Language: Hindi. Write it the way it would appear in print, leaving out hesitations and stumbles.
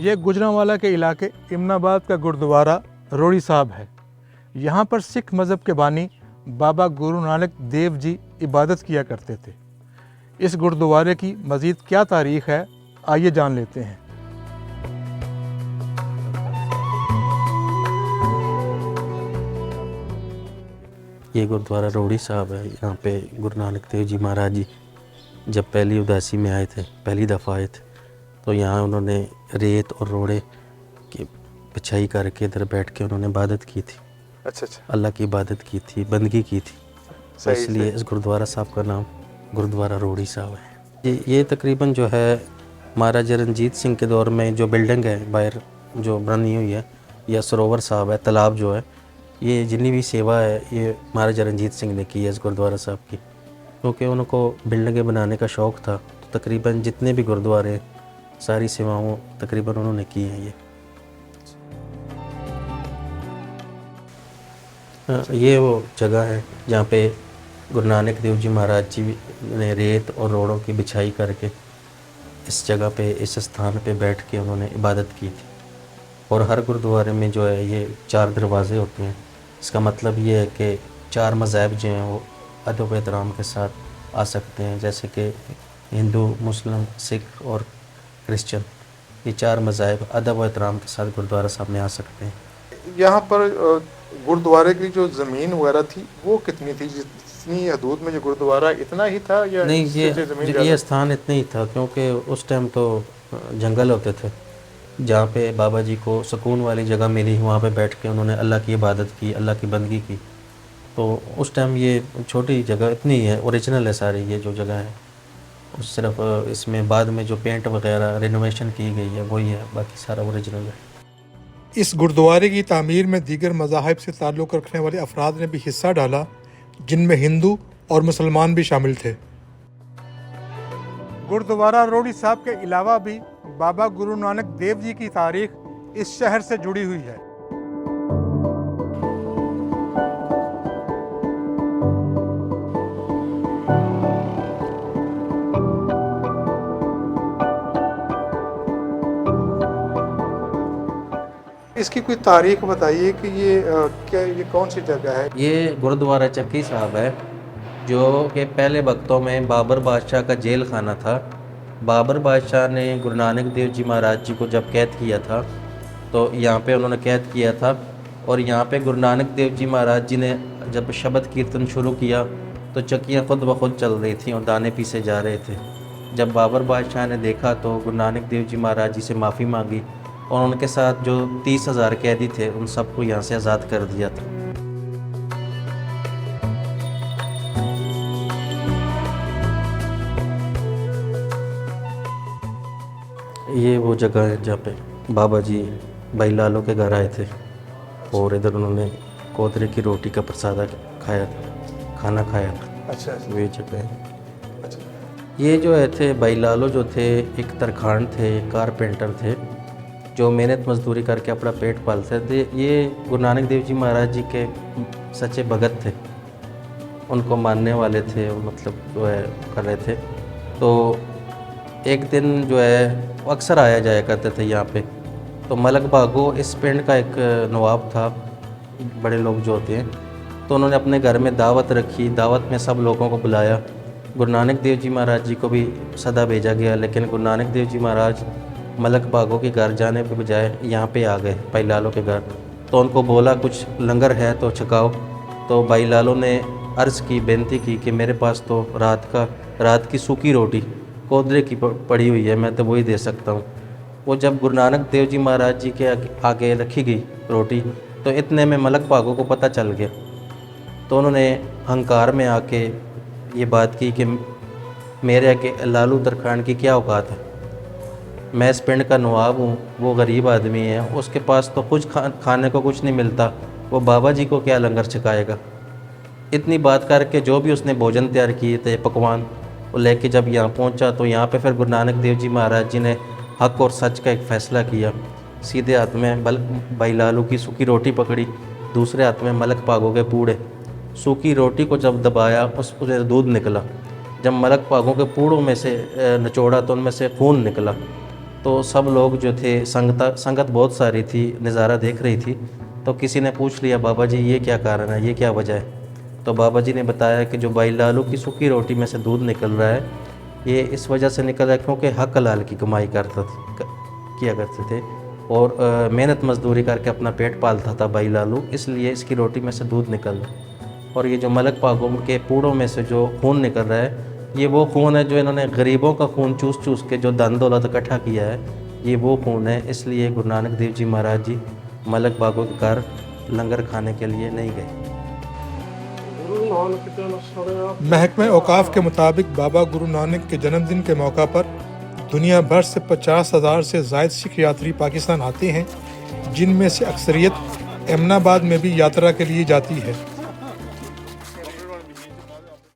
ये गुजरांवाला के इलाके इमनाबाद का गुरुद्वारा रोड़ी साहब है। यहाँ पर सिख मज़हब के बानी बाबा गुरु नानक देव जी इबादत किया करते थे। इस गुरुद्वारे की मज़ीद क्या तारीख़ है, आइए जान लेते हैं। ये गुरुद्वारा रोड़ी साहब है। यहाँ पे गुरु नानक देव जी महाराज जी जब पहली उदासी में आए थे, पहली दफ़ा आए थे, तो यहाँ उन्होंने रेत और रोड़े की बिछाई करके इधर बैठ के उन्होंने इबादत की थी। अच्छा, अल्लाह की इबादत की थी, बंदगी की थी। तो इसलिए इस गुरुद्वारा साहब का नाम गुरुद्वारा रोड़ी साहब है। ये तकरीबन जो है महाराजा रंजीत सिंह के दौर में जो बिल्डिंग है बाहर जो बनी हुई है, या सरोवर साहब है, तालाब जो है, ये जितनी भी सेवा है ये महाराजा रंजीत सिंह ने की है इस गुरुद्वारा साहब की। क्योंकि उनको बिल्डिंगें बनाने का शौक़ था, तो तकरीबन जितने भी गुरुद्वारे सारी सेवाओं तकरीबन उन्होंने की हैं। ये वो जगह है जहाँ पे गुरु नानक देव जी महाराज जी ने रेत और रोड़ों की बिछाई करके इस जगह पे, इस स्थान पे बैठ के उन्होंने इबादत की थी। और हर गुरुद्वारे में जो है ये 4 दरवाज़े होते हैं। इसका मतलब ये है कि 4 मज़हब जो हैं वो अदब एहतराम के साथ आ सकते हैं। जैसे कि हिंदू, मुस्लिम, सिख और क्रिश्चियन, ये 4 मज़हब अदब व एहतराम के साथ गुरुद्वारा साहब में आ सकते हैं। यहाँ पर गुरुद्वारे की जो ज़मीन वगैरह थी वो कितनी थी? जितनी हदूद में जो गुरुद्वारा इतना ही था या नहीं, ये स्थान इतना ही था क्योंकि उस टाइम तो जंगल होते थे। जहाँ पे बाबा जी को सुकून वाली जगह मिली, वहाँ पे बैठ के उन्होंने अल्लाह की इबादत की, अल्लाह की बंदगी की। तो उस टाइम ये छोटी जगह इतनी है, ओरिजिनल है सारी ये जो जगह है। उस सिर्फ इसमें बाद में जो पेंट वगैरह रिनोवेशन की गई है वही है, बाकी सारा ओरिजिनल है। इस गुरुद्वारे की तामीर में दीगर मज़ाहिब से ताल्लुक़ रखने वाले अफराद ने भी हिस्सा डाला, जिनमें हिंदू और मुसलमान भी शामिल थे। गुरुद्वारा रोड़ी साहब के अलावा भी बाबा गुरु नानक देव जी की तारीख इस शहर से जुड़ी हुई है। इसकी कोई तारीख बताइए कि ये कौन सी जगह है? ये गुरुद्वारा चक्की साहब है, जो कि पहले वक्तों में बाबर बादशाह का जेल खाना था। बाबर बादशाह ने गुरु नानक देव जी महाराज जी को जब कैद किया था तो यहाँ पे उन्होंने कैद किया था। और यहाँ पे गुरु नानक देव जी महाराज जी ने जब शब्द कीर्तन शुरू किया तो चक्कियाँ खुद ब खुद चल रही थी और दाने पीसे जा रहे थे। जब बाबर बादशाह ने देखा तो गुरु नानक देव जी महाराज जी से माफ़ी मांगी और उनके साथ जो 30,000 कैदी थे उन सबको यहाँ से आज़ाद कर दिया था। ये वो जगह है जहाँ पे बाबा जी भाई लालो के घर आए थे और इधर उन्होंने कोदरे की रोटी का प्रसाद खाना खाया था। अच्छा, ये जगह है। ये जो है थे भाई लालो जो थे एक तरखान थे, कारपेंटर थे, जो मेहनत मजदूरी करके अपना पेट पालते थे। ये गुरु नानक देव जी महाराज जी के सच्चे भगत थे, उनको मानने वाले थे, मतलब जो है कर रहे थे। तो एक दिन जो है वो अक्सर आया जाया करते थे यहाँ पे। तो मलक भागो इस पिंड का एक नवाब था, बड़े लोग जो होते हैं, तो उन्होंने अपने घर में दावत रखी। दावत में सब लोगों को बुलाया। गुरु नानक देव जी महाराज जी को भी सदा भेजा गया, लेकिन गुरु नानक देव जी महाराज मलक भागो के घर जाने के बजाय यहाँ पे आ गए, भाई लालो के घर। तो उनको बोला कुछ लंगर है तो छकाओ। तो भाई लालो ने अर्ज़ की, बेनती की कि मेरे पास तो रात की सूखी रोटी कोदरे की पड़ी हुई है, मैं तो वही दे सकता हूँ। वो जब गुरु नानक देव जी महाराज जी के आगे रखी गई रोटी तो इतने में मलक भागो को पता चल गया। तो उन्होंने अहंकार में आके ये बात की कि मेरे आगे लालू तरखान की क्या औकात है, मैं इस पिंड का नवाब हूँ, वो गरीब आदमी है, उसके पास तो कुछ खाने को कुछ नहीं मिलता, वो बाबा जी को क्या लंगर छकाएगा। इतनी बात करके जो भी उसने भोजन तैयार किए थे, पकवान, वो लेके जब यहाँ पहुँचा तो यहाँ पे फिर गुरु नानक देव जी महाराज जी ने हक और सच का एक फ़ैसला किया। सीधे हाथ में भाई लालू की सूखी रोटी पकड़ी, दूसरे हाथ में मलक भागो के पूड़े। सूखी रोटी को जब दबाया उससे दूध निकला। जब मलक भागों के पूड़ों में से निचोड़ा तो उनमें से खून निकला। तो सब लोग जो थे संगत बहुत सारी थी, नज़ारा देख रही थी। तो किसी ने पूछ लिया, बाबा जी ये क्या कारण है, ये क्या वजह है? तो बाबा जी ने बताया कि जो भाई लालू की सूखी रोटी में से दूध निकल रहा है, ये इस वजह से निकल रहा है क्योंकि हक हलाल की कमाई किया करते थे और मेहनत मजदूरी करके अपना पेट पालता था भाई लालू, इसलिए इसकी रोटी में से दूध निकल रहा है। और ये जो मलक पागुम के पूड़ों में से जो खून निकल रहा है, ये वो खून है जो इन्होंने गरीबों का खून चूस चूस के जो धन दौलत इकट्ठा किया है, ये वो खून है। इसलिए गुरु नानक देव जी महाराज जी मलक बागों के घर लंगर खाने के लिए नहीं गए। महकमे औकाफ के मुताबिक बाबा गुरु नानक के जन्मदिन के मौका पर दुनिया भर से 50,000 से ज़ायद सिख यात्री पाकिस्तान आते हैं, जिनमें से अक्सरियत एमनाबाद में भी यात्रा के लिए जाती है।